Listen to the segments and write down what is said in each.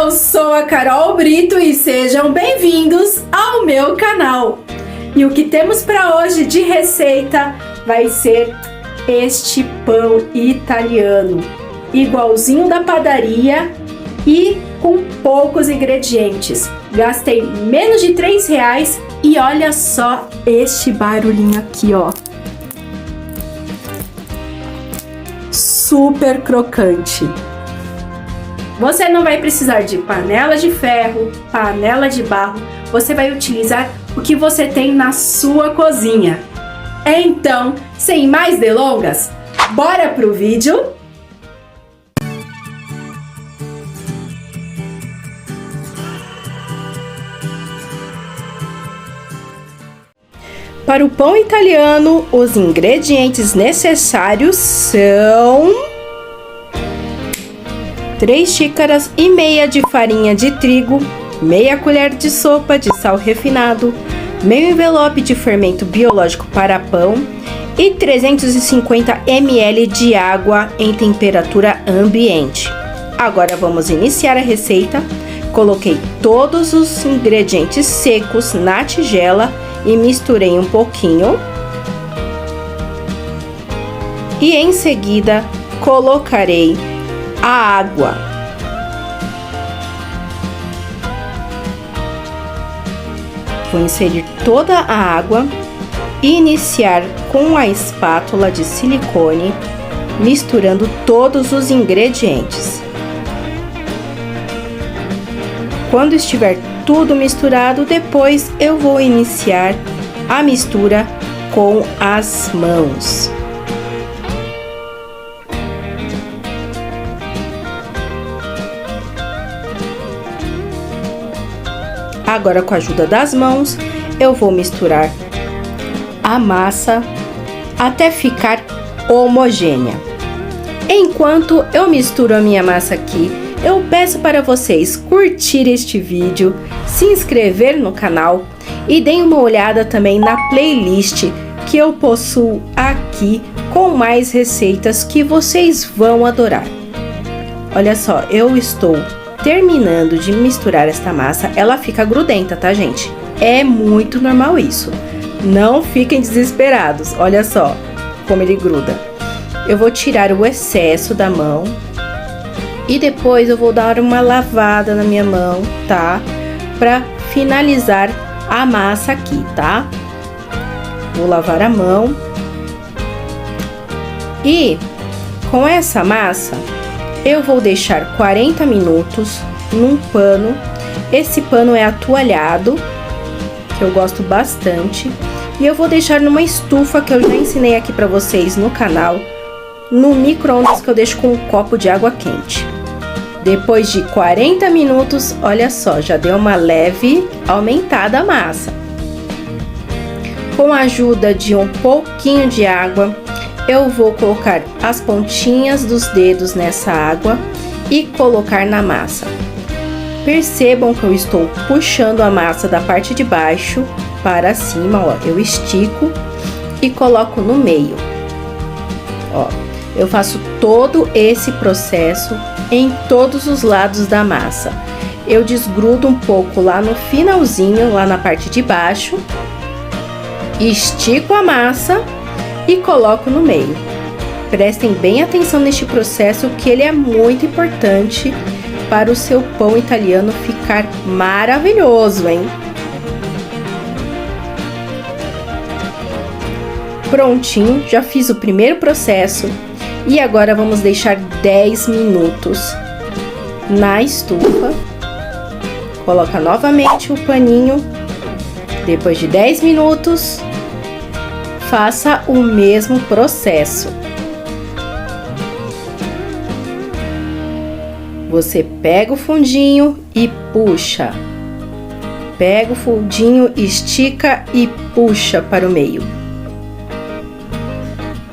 Eu sou a Carol Brito e sejam bem-vindos ao meu canal. E o que temos para hoje de receita vai ser este pão italiano, igualzinho da padaria e com poucos ingredientes. Gastei menos de R$3 e olha só este barulhinho aqui, ó. Super crocante. Você não vai precisar de panela de ferro, panela de barro, você vai utilizar o que você tem na sua cozinha. Então, sem mais delongas, bora pro vídeo? Para o pão italiano, os ingredientes necessários são 3,5 xícaras de farinha de trigo, meia colher de sopa de sal refinado, meio envelope de fermento biológico para pão e 350 ml de água em temperatura ambiente. Agora vamos iniciar a receita. Coloquei todos os ingredientes secos na tigela e misturei um pouquinho. E em seguida colocarei a água. Vou inserir toda a água e iniciar com a espátula de silicone, misturando todos os ingredientes. Quando estiver tudo misturado, depois eu vou iniciar a mistura com as mãos. Agora, com a ajuda das mãos, eu vou misturar a massa até ficar homogênea. Enquanto eu misturo a minha massa aqui, eu peço para vocês curtir este vídeo, se inscrever no canal e deem uma olhada também na playlist que eu possuo aqui com mais receitas que vocês vão adorar. Olha só, eu estou terminando de misturar esta massa. Ela fica grudenta, tá, gente? É muito normal isso. Não fiquem desesperados. Olha só como ele gruda. Eu vou tirar o excesso da mão e depois eu vou dar uma lavada na minha mão, tá? Pra finalizar a massa aqui, tá? Vou lavar a mão. E com essa massa eu vou deixar 40 minutos num pano. Esse pano é atoalhado, que eu gosto bastante. E eu vou deixar numa estufa que eu já ensinei aqui pra vocês no canal, no micro-ondas, que eu deixo com um copo de água quente. Depois de 40 minutos, olha só, já deu uma leve aumentada a massa. Com a ajuda de um pouquinho de água, eu vou colocar as pontinhas dos dedos nessa água e colocar na massa. Percebam que eu estou puxando a massa da parte de baixo para cima, ó. Eu estico e coloco no meio. Ó, eu faço todo esse processo em todos os lados da massa. Eu desgrudo um pouco lá no finalzinho, lá na parte de baixo. Estico a massa e coloco no meio. Prestem bem atenção neste processo, que ele é muito importante para o seu pão italiano ficar maravilhoso, hein? Prontinho, já fiz o primeiro processo e agora vamos deixar 10 minutos na estufa. Coloca novamente o paninho. Depois de 10 minutos, faça o mesmo processo. Você pega o fundinho e puxa. Pega o fundinho, estica e puxa para o meio.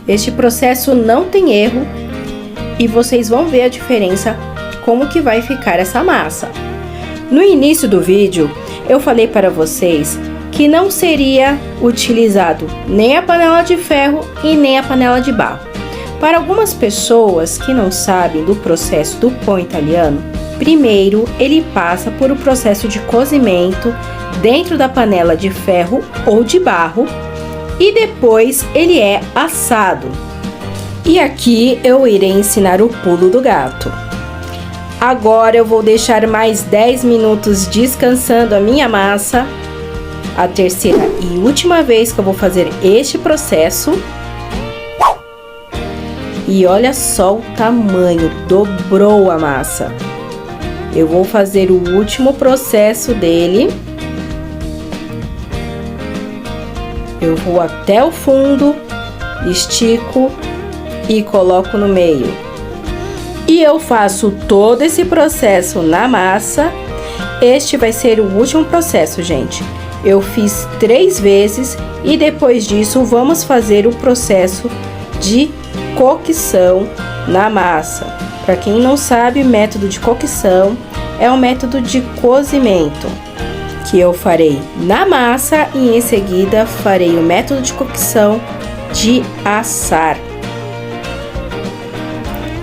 Este processo não tem erro e vocês vão ver a diferença, como que vai ficar essa massa. No início do vídeo, eu falei para vocês que não seria utilizado nem a panela de ferro e nem a panela de barro. Para algumas pessoas que não sabem do processo do pão italiano, Primeiro, ele passa por o processo de cozimento dentro da panela de ferro ou de barro e depois ele é assado. E aqui eu irei ensinar o pulo do gato. Agora eu vou deixar mais 10 minutos descansando a minha massa. A terceira e última vez que eu vou fazer este processo. E olha só o tamanho, dobrou a massa. Eu vou fazer o último processo dele. Eu vou até o fundo, estico e coloco no meio. E eu faço todo esse processo na massa. Este vai ser o último processo, gente. Eu fiz 3 vezes e depois disso vamos fazer o processo de cocção na massa. Para quem não sabe, método de cocção é um método de cozimento que eu farei na massa e em seguida farei o método de cocção de assar.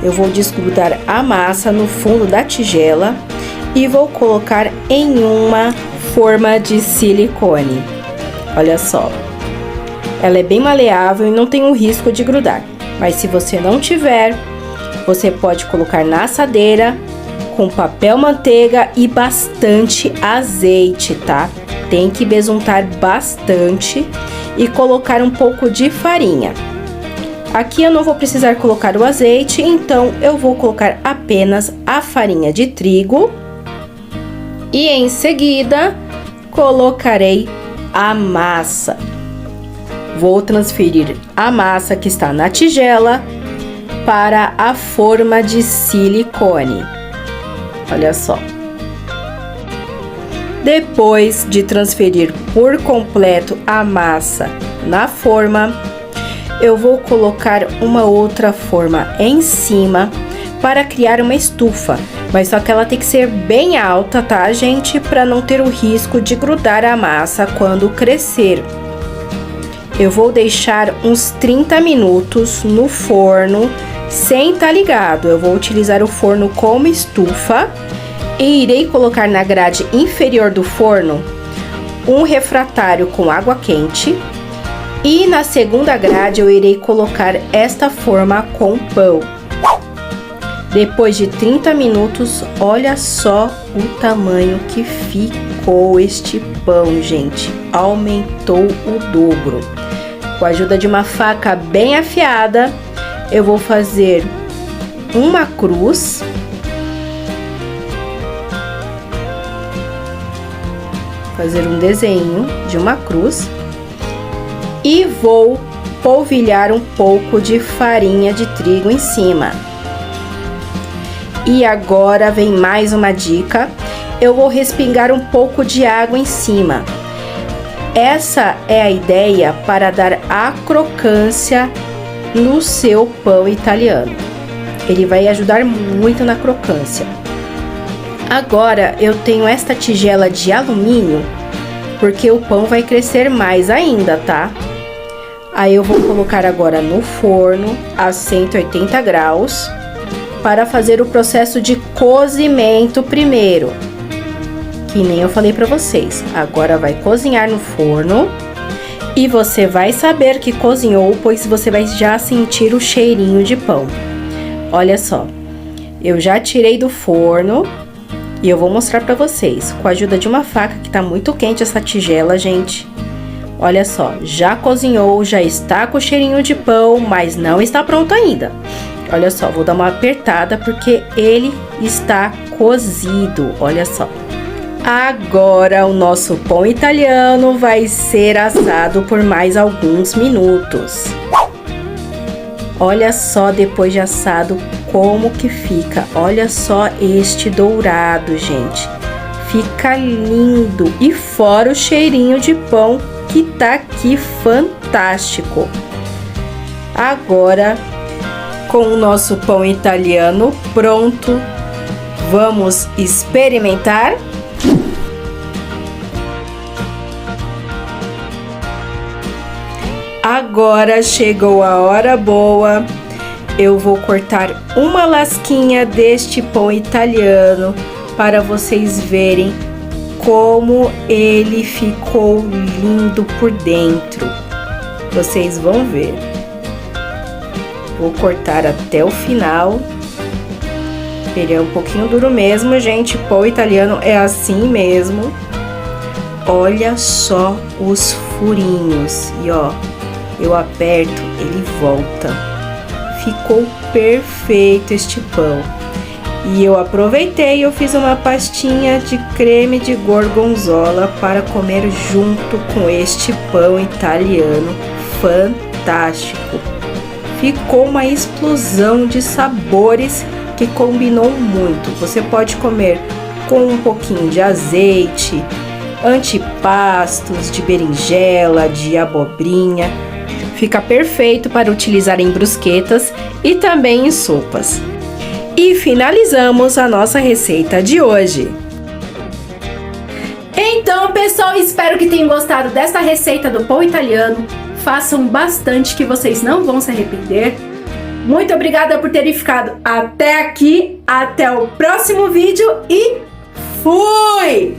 Eu vou desgrudar a massa no fundo da tigela e vou colocar em uma forma de silicone. Olha só, ela é bem maleável e não tem o risco de grudar. Mas se você não tiver, você pode colocar na assadeira com papel manteiga e bastante azeite, tá? Tem que besuntar bastante e colocar um pouco de farinha. Aqui eu não vou precisar colocar o azeite, então eu vou colocar apenas a farinha de trigo. E em seguida, colocarei a massa. Vou transferir a massa que está na tigela para a forma de silicone. Olha só. Depois de transferir por completo a massa na forma, eu vou colocar uma outra forma em cima para criar uma estufa, mas só que ela tem que ser bem alta, tá, gente? Para não ter o risco de grudar a massa quando crescer. Eu vou deixar uns 30 minutos no forno sem estar ligado. Eu vou utilizar o forno como estufa e irei colocar na grade inferior do forno um refratário com água quente. E na segunda grade eu irei colocar esta forma com pão. Depois de 30 minutos, olha só o tamanho que ficou este pão, gente. Aumentou o dobro. Com a ajuda de uma faca bem afiada, eu vou fazer uma cruz. Fazer um desenho de uma cruz. E vou polvilhar um pouco de farinha de trigo em cima. E agora vem mais uma dica. Eu vou respingar um pouco de água em cima. Essa é a ideia para dar a crocância no seu pão italiano. Ele vai ajudar muito na crocância. Agora eu tenho esta tigela de alumínio, porque o pão vai crescer mais ainda, tá? Aí eu vou colocar agora no forno a 180 graus para fazer o processo de cozimento primeiro. Que nem eu falei para vocês. Agora vai cozinhar no forno e você vai saber que cozinhou, pois você vai já sentir o cheirinho de pão. Olha só, eu já tirei do forno e eu vou mostrar para vocês com a ajuda de uma faca, que tá muito quente essa tigela, gente. Olha só, já cozinhou, já está com cheirinho de pão, mas não está pronto ainda. Olha só, vou dar uma apertada porque ele está cozido, olha só. Agora o nosso pão italiano vai ser assado por mais alguns minutos. Olha só depois de assado como que fica. Olha só este dourado, gente. Fica lindo. E fora o cheirinho de pão que tá aqui fantástico. Agora, com o nosso pão italiano pronto, vamos experimentar? Agora chegou a hora boa. eu vou cortar uma lasquinha deste pão italiano para vocês verem como ele ficou lindo por dentro. Vocês vão ver. Vou cortar até o final. Ele é um pouquinho duro mesmo, gente. Pão italiano é assim mesmo. Olha só os furinhos. E ó, eu aperto, ele volta. Ficou perfeito este pão. E eu aproveitei e eu fiz uma pastinha de creme de gorgonzola para comer junto com este pão italiano fantástico. Ficou uma explosão de sabores que combinou muito. Você pode comer com um pouquinho de azeite, antipastos, de berinjela, de abobrinha. Fica perfeito para utilizar em brusquetas e também em sopas. E finalizamos a nossa receita de hoje. Então, pessoal, espero que tenham gostado dessa receita do pão italiano. Façam bastante que vocês não vão se arrepender. Muito obrigada por terem ficado até aqui. Até o próximo vídeo e fui!